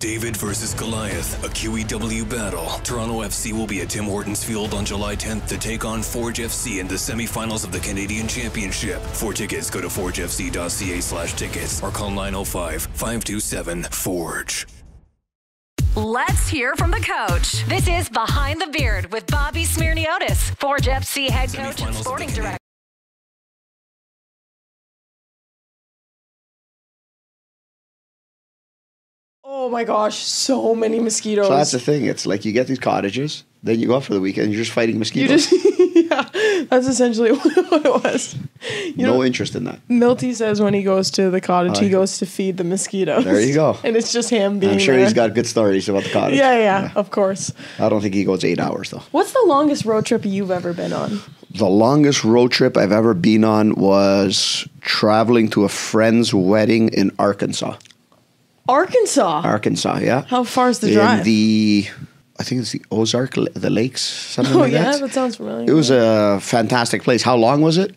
David versus Goliath, a QEW battle. Toronto FC will be at Tim Hortons Field on July 10th to take on Forge FC in the semifinals of the Canadian Championship. For tickets, go to forgefc.ca/tickets or call 905-527-FORGE. Let's hear from the coach. This is Behind the Beard with Bobby Smirniotis, Forge FC head coach and sporting director. Oh my gosh, so many mosquitoes. So that's the thing. It's like you get these cottages, then you go out for the weekend, you're just fighting mosquitoes. Yeah, that's essentially what it was. No interest in that. Milty says when he goes to the cottage, he goes to feed the mosquitoes. There you go. And it's just him being I'm sure there. he's got good stories about the cottage. Yeah, of course. I don't think he goes 8 hours, though. What's the longest road trip you've ever been on? The longest road trip I've ever been on was traveling to a friend's wedding in Arkansas. Arkansas, yeah. How far is the drive? I think it's the Ozark, the lakes, something like that. Oh, yeah, that sounds familiar. It was a fantastic place. How long was it?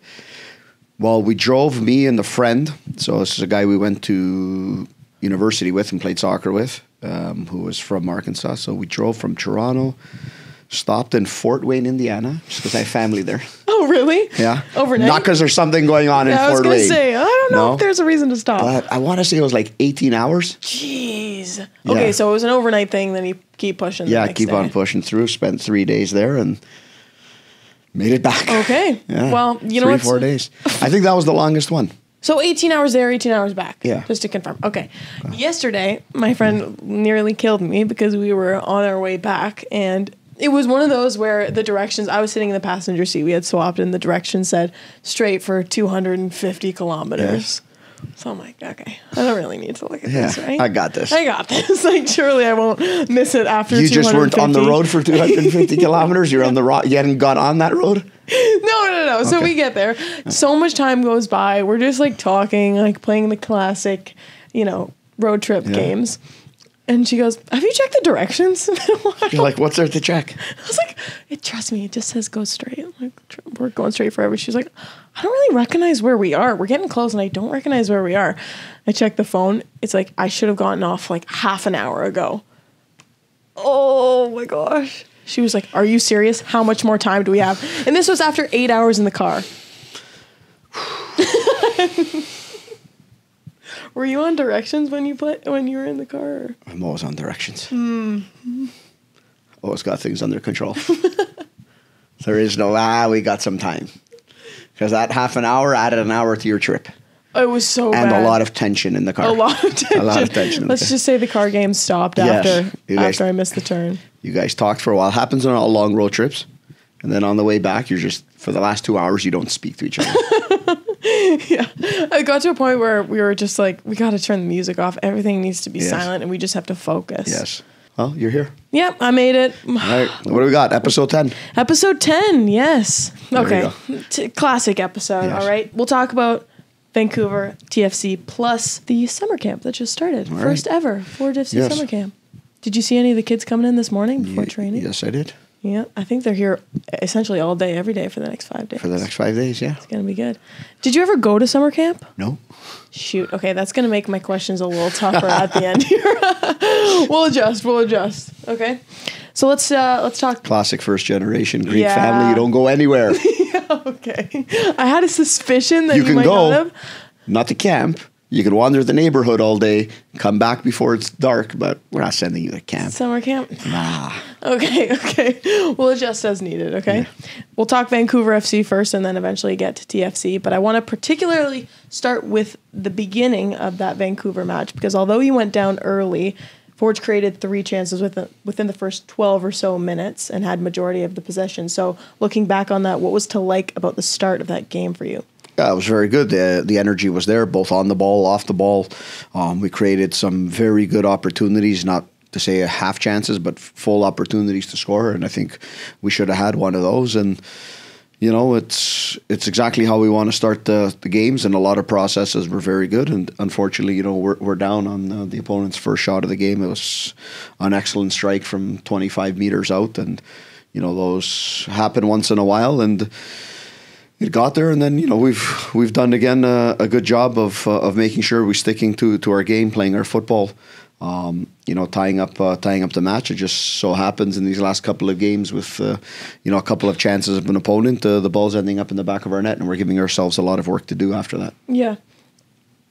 Well, we drove, me and the friend. So this is a guy we went to university with and played soccer with, who was from Arkansas. So we drove from Toronto, stopped in Fort Wayne, Indiana, just because I have family there. Oh, really? Yeah. Overnight? Not because there's something going on in Fort Wayne. I was going to say, I don't know if there's a reason to stop. But I want to say it was like 18 hours. Jeez. Yeah. Okay, so it was an overnight thing, then you keep pushing the next keep day. on pushing through. Spent 3 days there and made it back. Okay. Yeah. Well, you know what? 4 days. I think that was the longest one. So 18 hours there, 18 hours back. Yeah. Just to confirm. Okay. Yesterday, my friend nearly killed me because we were on our way back, and it was one of those where the directions, I was sitting in the passenger seat, we had swapped, and the directions said straight for 250 kilometers. Yes. So I'm like, okay, I don't really need to look at this, right? I got this. Like, surely I won't miss it after You 250. just weren't on the road for 250 kilometers? You're on the road. You hadn't got on that road? No. So we get there. So much time goes by. We're just like talking, like playing the classic, road trip games. And she goes, have you checked the directions? You're like, what's there to check? I was like, trust me, it just says go straight. I'm like, we're going straight forever. She's like, I don't really recognize where we are. We're getting close and I don't recognize where we are. I checked the phone. It's like, I should have gotten off like half an hour ago. Oh my gosh. She was like, are you serious? How much more time do we have? And this was after 8 hours in the car. Were you on directions when you were in the car? Or? I'm always on directions. Always got things under control. There is no, we got some time. Because that half an hour added an hour to your trip. It was so bad. And a lot of tension in the car. A lot of tension. Let's just say the car game stopped after I missed the turn. You guys talked for a while. Happens on all long road trips. And then on the way back, you're just, for the last 2 hours, you don't speak to each other. Yeah. I got to a point where we were just like, we got to turn the music off. Everything needs to be silent and we just have to focus. Yes. Well, you're here. Yep, I made it. All right. What do we got? Episode 10. Episode 10, yes. There Okay. Classic episode, yes. all right? We'll talk about Vancouver, TFC, plus the summer camp that just started. All First ever Forge FC summer camp. Did you see any of the kids coming in this morning before training? Yes, I did. Yeah, I think they're here essentially all day, every day for the next 5 days. For the next 5 days, yeah. It's going to be good. Did you ever go to summer camp? No. Shoot. Okay, that's going to make my questions a little tougher at the end here. We'll adjust. Okay. So let's talk. Classic first generation Greek family. You don't go anywhere. Yeah, okay. I had a suspicion that you can might go, not have. not to camp. You can wander the neighborhood all day, come back before it's dark, but we're not sending you to camp. Summer camp? Nah. Okay. We'll adjust as needed, okay? Yeah. We'll talk Vancouver FC first and then eventually get to TFC. But I want to particularly start with the beginning of that Vancouver match because although you went down early, Forge created 3 chances within the first 12 or so minutes and had majority of the possession. So looking back on that, what was to like about the start of that game for you? Yeah, it was very good. The energy was there, both on the ball, off the ball. We created some very good opportunities, not to say half chances, but full opportunities to score. And I think we should have had one of those. And, it's exactly how we want to start the games. And a lot of processes were very good. And unfortunately, we're down on the opponent's first shot of the game. It was an excellent strike from 25 meters out. And, those happen once in a while. And it got there, and then we've done again a good job of making sure we're sticking to our game, playing our football, tying up the match. It just so happens in these last couple of games with a couple of chances of an opponent, the ball's ending up in the back of our net, and we're giving ourselves a lot of work to do after that. Yeah.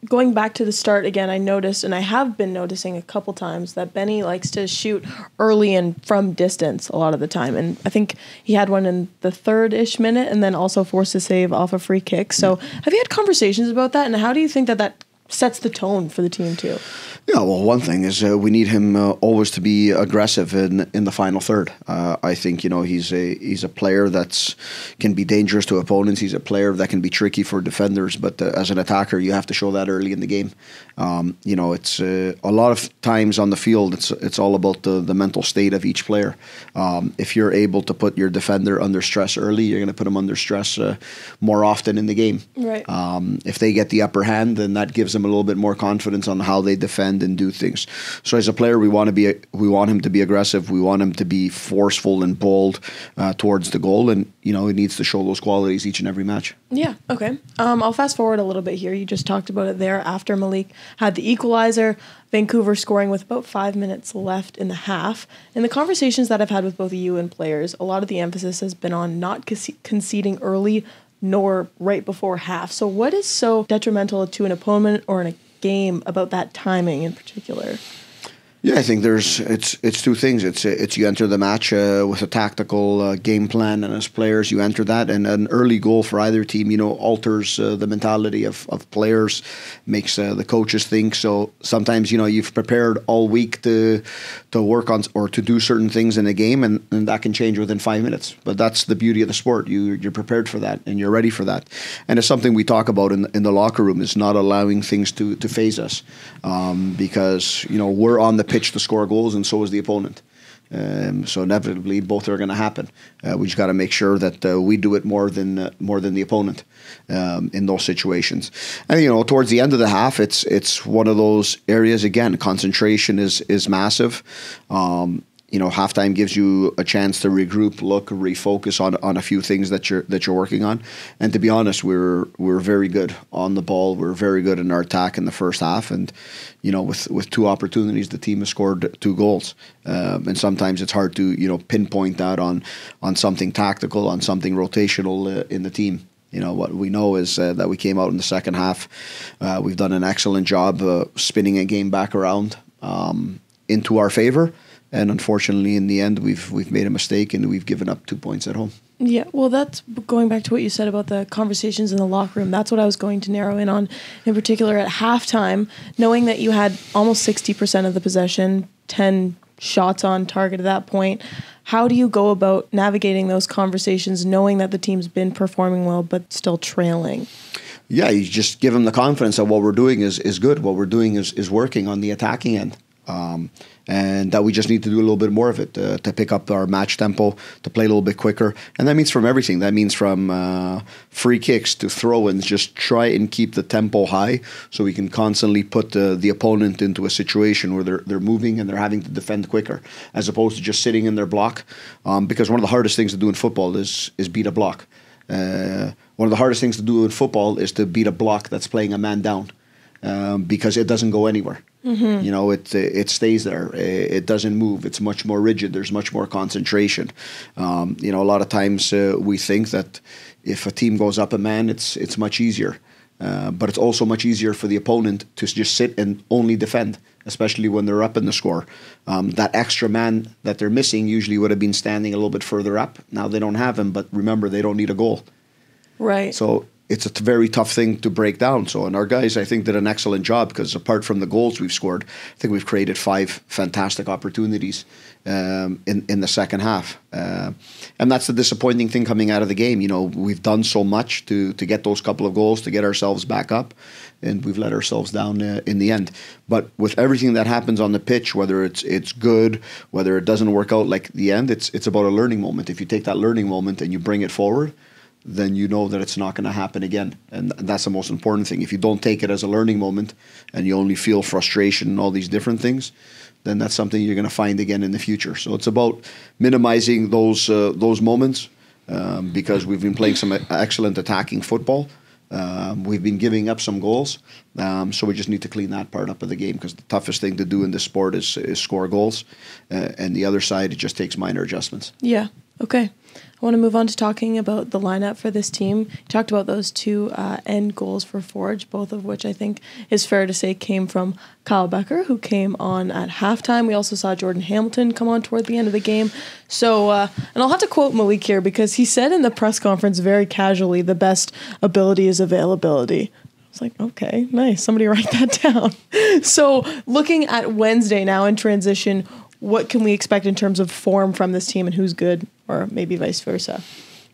Going back to the start again, I noticed, and I have been noticing a couple times, that Benni likes to shoot early and from distance a lot of the time. And I think he had one in the third-ish minute and then also forced a save off a free kick. So have you had conversations about that? And how do you think that sets the tone for the team too? Yeah, well, one thing is we need him always to be aggressive in the final third. I think he's a player that can be dangerous to opponents. He's a player that can be tricky for defenders. But as an attacker, you have to show that early in the game. It's a lot of times on the field. It's all about the mental state of each player. If you're able to put your defender under stress early, you're going to put him under stress more often in the game. Right. If they get the upper hand, then that gives them a little bit more confidence on how they defend and do things. So as a player, we want him to be aggressive. We want him to be forceful and bold towards the goal, and he needs to show those qualities each and every match. Yeah. Okay. I'll fast forward a little bit here. You just talked about it there. After Malik had the equalizer, Vancouver scoring with about 5 minutes left in the half. In the conversations that I've had with both you and players, a lot of the emphasis has been on not conceding early nor right before half. So what is so detrimental to an opponent or in a game about that timing in particular? Yeah, I think it's two things. It's you enter the match with a tactical game plan, and as players you enter that, and an early goal for either team, alters the mentality of players, makes the coaches think. So sometimes you've prepared all week to work on or to do certain things in a game, and that can change within 5 minutes. But that's the beauty of the sport. You're prepared for that, and you're ready for that. And it's something we talk about in the locker room, is not allowing things to phase us, because we're on the pitch to score goals, and so is the opponent. So inevitably, both are going to happen. We just got to make sure that we do it more than the opponent in those situations. And towards the end of the half, it's one of those areas again. Concentration is massive. Halftime gives you a chance to regroup, look, refocus on a few things that you're working on. And to be honest, we're very good on the ball. We're very good in our attack in the first half. And with two opportunities, the team has scored 2 goals. And sometimes it's hard to pinpoint that on something tactical, on something rotational in the team. What we know is that we came out in the second half. We've done an excellent job spinning a game back around into our favor. And unfortunately, in the end, we've made a mistake and we've given up 2 points at home. Yeah, well, that's going back to what you said about the conversations in the locker room. That's what I was going to narrow in on, in particular at halftime, knowing that you had almost 60% of the possession, 10 shots on target at that point. How do you go about navigating those conversations, knowing that the team's been performing well but still trailing? Yeah, you just give them the confidence that what we're doing is good. What we're doing is working on the attacking end. And that we just need to do a little bit more of it to pick up our match tempo, to play a little bit quicker. And that means from everything. That means from free kicks to throw-ins. Just try and keep the tempo high so we can constantly put the opponent into a situation where they're moving and they're having to defend quicker, as opposed to just sitting in their block. Because one of the hardest things to do in football is beat a block. One of the hardest things to do in football is to beat a block that's playing a man down, because it doesn't go anywhere. Mm-hmm. It stays there. It doesn't move. It's much more rigid. There's much more concentration. A lot of times we think that if a team goes up a man, it's much easier. But it's also much easier for the opponent to just sit and only defend, especially when they're up in the score. That extra man that they're missing usually would have been standing a little bit further up. Now they don't have him, but remember, they don't need a goal. Right. So it's a very tough thing to break down. So, and our guys, I think, did an excellent job, because apart from the goals we've scored, I think we've created 5 fantastic opportunities in the second half. And that's the disappointing thing coming out of the game. We've done so much to get those couple of goals, to get ourselves back up, and we've let ourselves down in the end. But with everything that happens on the pitch, whether it's good, whether it doesn't work out like the end, it's about a learning moment. If you take that learning moment and you bring it forward, then you know that it's not going to happen again. And that's the most important thing. If you don't take it as a learning moment and you only feel frustration and all these different things, then that's something you're going to find again in the future. So it's about minimizing those moments, because we've been playing some excellent attacking football. We've been giving up some goals, so we just need to clean that part up of the game, because the toughest thing to do in this sport is score goals, and the other side, it just takes minor adjustments. Yeah. Okay. I want to move on to talking about the lineup for this team. You talked about those two end goals for Forge, both of which I think is fair to say came from Kyle Becker, who came on at halftime. We also saw Jordan Hamilton come on toward the end of the game. So, and I'll have to quote Malik here, because he said in the press conference very casually, the best ability is availability. I was like, okay, nice. Somebody write that down. So looking at Wednesday now in transition, what can we expect in terms of form from this team, and who's good, or maybe vice versa?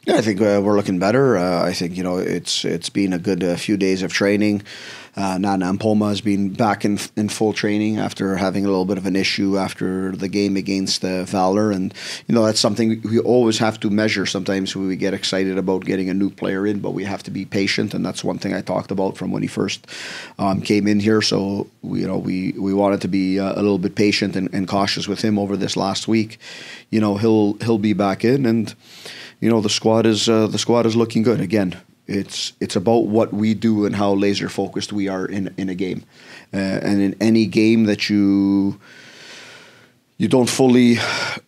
Yeah, I think we're looking better. I think, it's been a good few days of training. Nana Mpoma has been back in full training after having a little bit of an issue after the game against Valor. And, that's something we always have to measure. Sometimes we get excited about getting a new player in, but we have to be patient. And that's one thing I talked about from when he first came in here. So, we wanted to be a little bit patient and cautious with him over this last week. He'll be back in, and the squad is looking good. Again, it's about what we do and how laser focused we are in a game, and in any game that you don't fully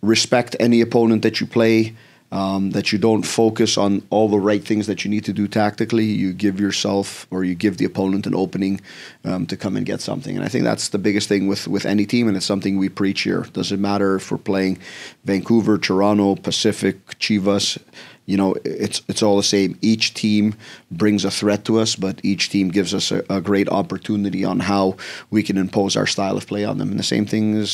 respect any opponent that you play, that you don't focus on all the right things that you need to do tactically, you give yourself, or you give the opponent, an opening to come and get something. And I think that's the biggest thing with any team, and it's something we preach here. Doesn't matter if we're playing Vancouver, Toronto, Pacific, Chivas. It's all the same. Each team brings a threat to us, but each team gives us a great opportunity on how we can impose our style of play on them. And the same thing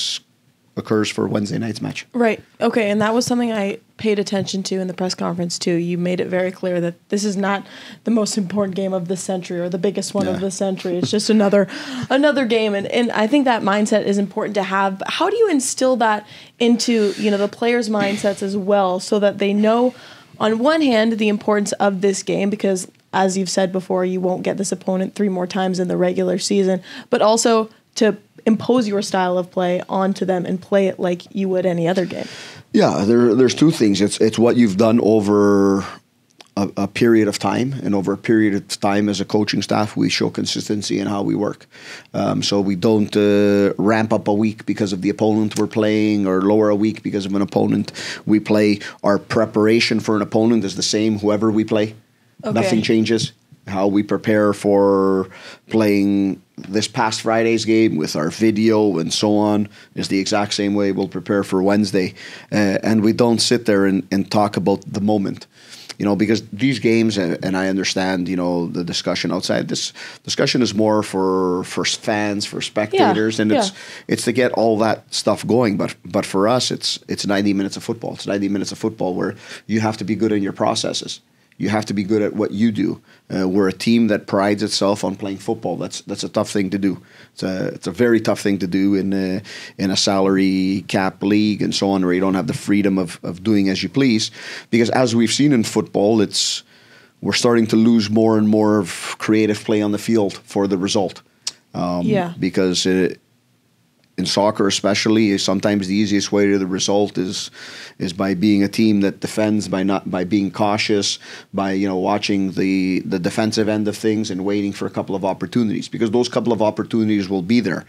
occurs for Wednesday night's match. Right. Okay. And that was something I paid attention to in the press conference too. You made it very clear that this is not the most important game of the century or the biggest one of the century. It's just another game. And I think that mindset is important to have. How do you instill that into, the players' mindsets as well, so that they know, on one hand, the importance of this game, because as you've said before, you won't get this opponent 3 more times in the regular season, but also to impose your style of play onto them and play it like you would any other game? Yeah, there's two things. It's what you've done over a period of time, and over a period of time as a coaching staff, we show consistency in how we work. So we don't ramp up a week because of the opponent we're playing, or lower a week because of an opponent we play. Our preparation for an opponent is the same whoever we play. Okay. Nothing changes. How we prepare for playing this past Friday's game with our video and so on is the exact same way we'll prepare for Wednesday. And we don't sit there and talk about the moment. Because these games, and I understand, the discussion outside. This discussion is more for fans, for spectators, and it's to get all that stuff going. But for us, it's 90 minutes of football. It's 90 minutes of football where you have to be good in your processes. You have to be good at what you do. We're a team that prides itself on playing football. That's a tough thing to do. It's a very tough thing to do in a salary cap league and so on, where you don't have the freedom of doing as you please. Because as we've seen in football, we're starting to lose more and more of creative play on the field for the result. Because in soccer especially, sometimes the easiest way to the result is by being a team that defends, by being cautious, by watching the defensive end of things and waiting for a couple of opportunities, because those couple of opportunities will be there.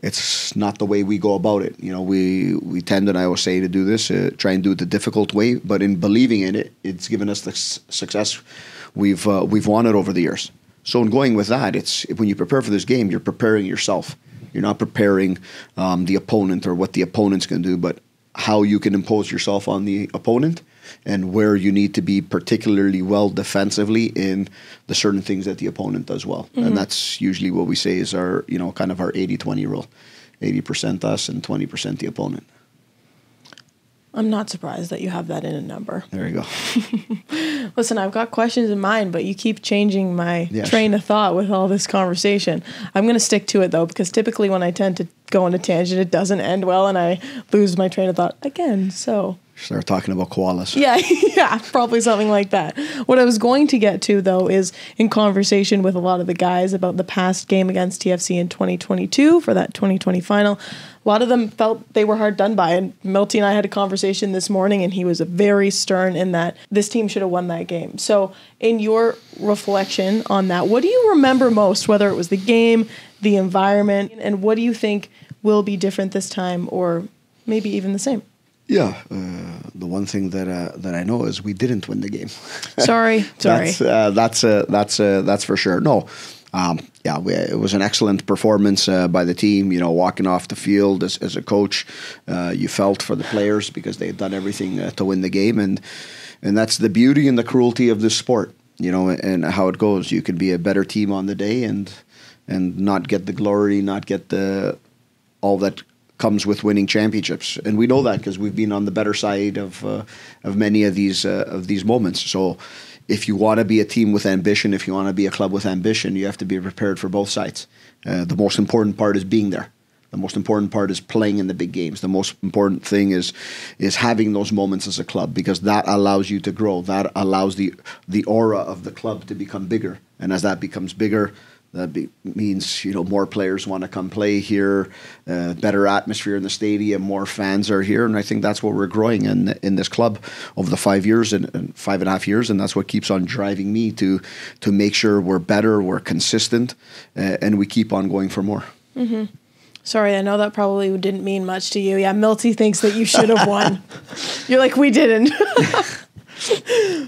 It's not the way we go about it. We tend, and I always say, to do this, try and do it the difficult way, but in believing in it, it's given us the success we've wanted over the years. So in going with that, it's when you prepare for this game, you're preparing yourself. You're not preparing the opponent or what the opponent's going to do, but how you can impose yourself on the opponent, and where you need to be particularly well defensively in the certain things that the opponent does well. Mm-hmm. And that's usually what we say is our, kind of our 80-20 rule. 80% us and 20% the opponent. I'm not surprised that you have that in a number. There you go. Listen, I've got questions in mind, but you keep changing my train of thought with all this conversation. I'm going to stick to it, though, because typically when I tend to go on a tangent, it doesn't end well, and I lose my train of thought again. So Start talking about koalas. Yeah, yeah, probably something like that. What I was going to get to, though, is in conversation with a lot of the guys about the past game against TFC in 2022 for that 2020 final. A lot of them felt they were hard done by. And Milty and I had a conversation this morning, and he was very stern in that this team should have won that game. So in your reflection on that, what do you remember most, whether it was the game, the environment, and what do you think will be different this time or maybe even the same? Yeah, the one thing that I know is we didn't win the game. Sorry. That's for sure. No, it was an excellent performance by the team. You know, walking off the field as a coach, you felt for the players because they had done everything to win the game, and that's the beauty and the cruelty of this sport. You know, and how it goes. You could be a better team on the day and not get the glory, not get all that comes with winning championships, and we know that because we've been on the better side of many of these moments. So, if you want to be a team with ambition, if you want to be a club with ambition, you have to be prepared for both sides. The most important part is being there. The most important part is playing in the big games. The most important thing is having those moments as a club, because that allows you to grow. That allows the aura of the club to become bigger, and as that becomes bigger, that means, you know, more players want to come play here, better atmosphere in the stadium, more fans are here, and I think that's what we're growing in this club over the 5 years and 5.5 years, and that's what keeps on driving me to make sure we're better, we're consistent, and we keep on going for more. Mm-hmm. Sorry, I know that probably didn't mean much to you. Yeah, Milty thinks that you should have won. You're like, we didn't.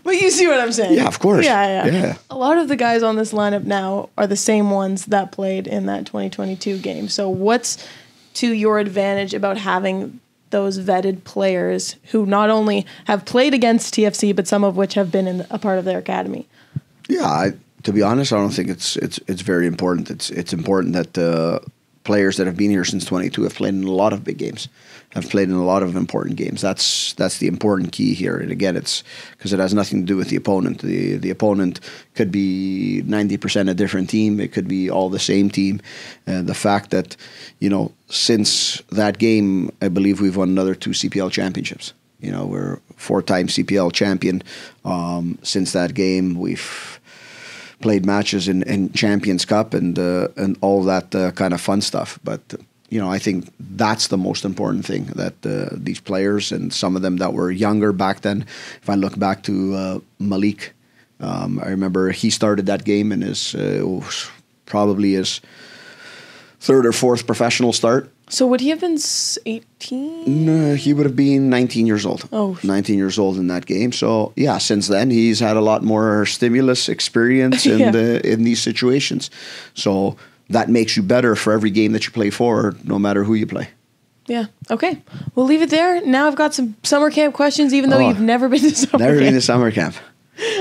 But you see what I'm saying? Yeah, of course. Yeah. A lot of the guys on this lineup now are the same ones that played in that 2022 game. So what's to your advantage about having those vetted players who not only have played against TFC, but some of which have been a part of their academy? Yeah, to be honest, I don't think it's very important. It's important that players that have been here since 22 have played in a lot of big games, have played in a lot of important games. That's the important key here. And again, it's because it has nothing to do with the opponent. The opponent could be 90% a different team. It could be all the same team. The fact that, you know, since that game, I believe we've won another 2 CPL championships. You know, we're 4-time CPL champion. Since that game, we've played matches in Champions Cup and all that kind of fun stuff. But, you know, I think that's the most important thing, that these players, and some of them that were younger back then, if I look back to Malik, I remember he started that game in probably his 3rd or 4th professional start. So would he have been 18? No, he would have been 19 years old. Oh. 19 years old in that game. So, yeah, since then, he's had a lot more stimulus experience in these situations. So that makes you better for every game that you play for, no matter who you play. Yeah. Okay. We'll leave it there. Now I've got some summer camp questions, even though you've never been to summer camp. Never been to summer camp.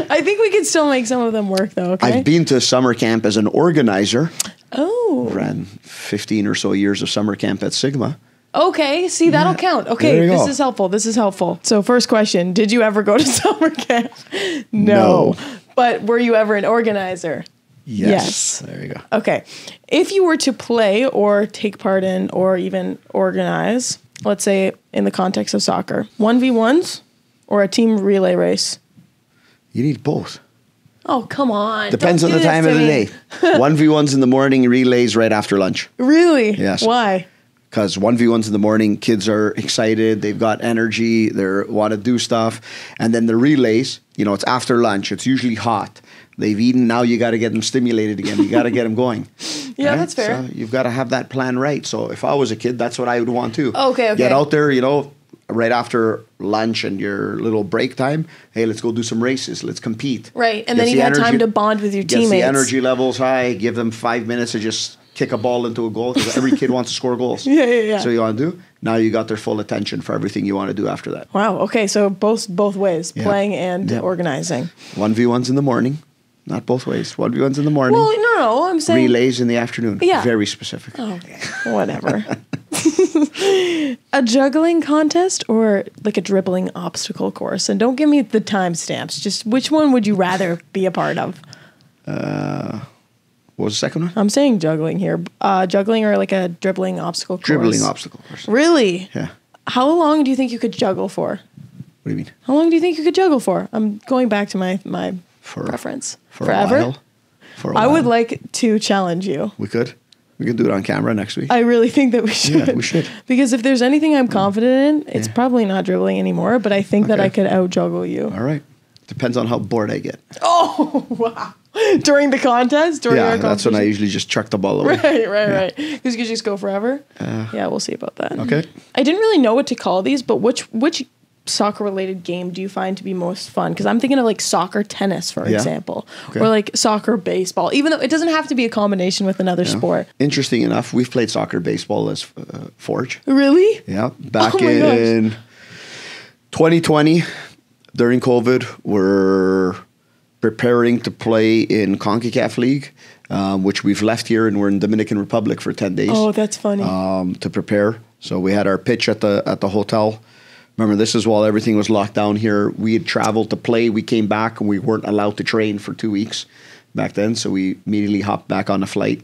I think we can still make some of them work, though, okay? I've been to summer camp as an organizer. Oh. Ran 15 or so years of summer camp at Sigma. Okay, see, that'll count. Okay, this is helpful. So first question, did you ever go to summer camp? No. But were you ever an organizer? Yes. There you go. Okay. If you were to play or take part in or even organize, let's say in the context of soccer, 1v1s or a team relay race? You need both. Oh, come on. Depends on the time of the day. 1v1s in the morning, relays right after lunch. Really? Yes. Why? Because 1v1s in the morning, kids are excited, they've got energy, they want to do stuff. And then the relays, you know, it's after lunch, it's usually hot. They've eaten, now you got to get them stimulated again. You got to get them going. Yeah, right? That's fair. So you've got to have that plan right. So if I was a kid, that's what I would want too. Okay. Get out there, you know, right after lunch and your little break time. Hey, let's go do some races. Let's compete. Right. And then you had time to bond with your teammates. Get the energy levels high. Give them 5 minutes to just kick a ball into a goal, because every kid wants to score goals. Yeah. So you want to do? Now you got their full attention for everything you want to do after that. Wow. Okay. So both ways, playing and organizing. 1v1s in the morning. Not both ways. 1v1s in the morning. Well, no. I'm saying relays in the afternoon. Yeah. Very specific. Okay. Whatever. A juggling contest or like a dribbling obstacle course? And don't give me the timestamps. Just which one would you rather be a part of? What was the second one? I'm saying juggling here. Juggling or like a dribbling obstacle course? Dribbling obstacle course. Really? Yeah. How long do you think you could juggle for? What do you mean? How long do you think you could juggle for? I'm going back to my preference. Forever? For a while. I would like to challenge you. We could. We can do it on camera next week. I really think that we should. Yeah, we should. Because if there's anything I'm confident in, it's probably not dribbling anymore, but I think that I could out-juggle you. All right. Depends on how bored I get. Oh, wow. During the contest? During our that's when I usually just chuck the ball away. Right. Because you could just go forever? Yeah, we'll see about that. Okay. I didn't really know what to call these, but which soccer-related game do you find to be most fun? Because I'm thinking of like soccer tennis, for example, or like soccer baseball, even though it doesn't have to be a combination with another sport. Interesting enough, we've played soccer baseball as Forge. Really? Yeah. Back in 2020, during COVID, we're preparing to play in CONCACAF League, which we've left here, and we're in Dominican Republic for 10 days. Oh, that's funny. To prepare. So we had our pitch at the hotel. Remember, this is while everything was locked down here. We had traveled to play. We came back, and we weren't allowed to train for 2 weeks back then. So we immediately hopped back on the flight.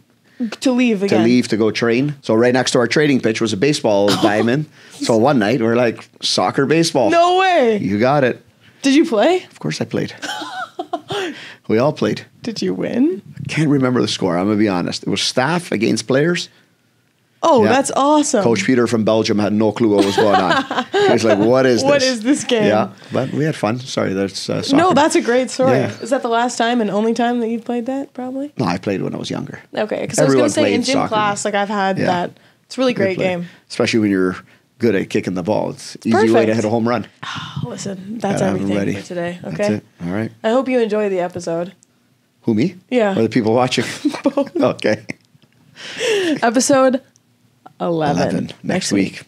To leave again. To go train. So right next to our training pitch was a baseball diamond. So one night, we're like, soccer, baseball. No way. You got it. Did you play? Of course I played. We all played. Did you win? Can't remember the score. I'm going to be honest. It was staff against players. Oh, that's awesome. Coach Peter from Belgium had no clue what was going on. He was like, what is this? What is this game? Yeah, but we had fun. Sorry, that's soccer. No, that's a great story. Yeah. Is that the last time and only time that you've played that, probably? No, I played when I was younger. Okay, because I was going to say in gym soccer. class, like I've had that. It's a really great game. Especially when you're good at kicking the ball. It's an easy way to hit a home run. Oh, listen, that's everything for today. Okay. That's it. All right. I hope you enjoy the episode. Who, me? Yeah. Or the people watching? Both. Okay. Episode 11 next week.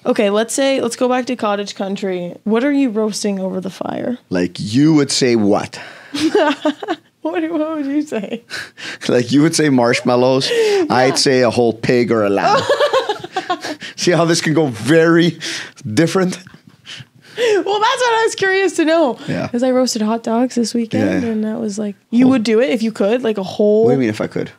Okay, let's go back to cottage country. What are you roasting over the fire? Like you would say what? What would you say? Like you would say marshmallows. Yeah. I'd say a whole pig or a lamb. See how this can go very different? Well, that's what I was curious to know. Yeah. Because I roasted hot dogs this weekend, and that was like, you would do it if you could, like a whole... What do you mean if I could?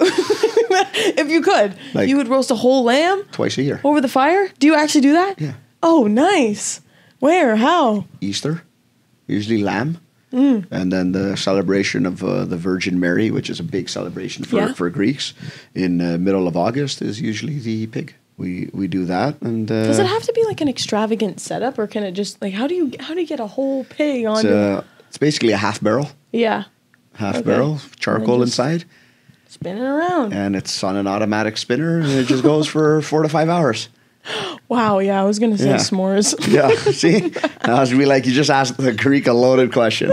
If you could, like, you would roast a whole lamb? Twice a year. Over the fire? Do you actually do that? Yeah. Oh, nice. Where? How? Easter. Usually lamb. And then the celebration of the Virgin Mary, which is a big celebration for Greeks, in middle of August is usually the pig. We do that, and does it have to be like an extravagant setup, or can it just like how do you get a whole pig on? It's basically a half barrel. Yeah. Half barrel, charcoal inside. Spinning around. And it's on an automatic spinner, and it just goes for 4 to 5 hours. Wow, yeah, I was going to say s'mores. Yeah, see? I was be like, you just asked the Greek a loaded question.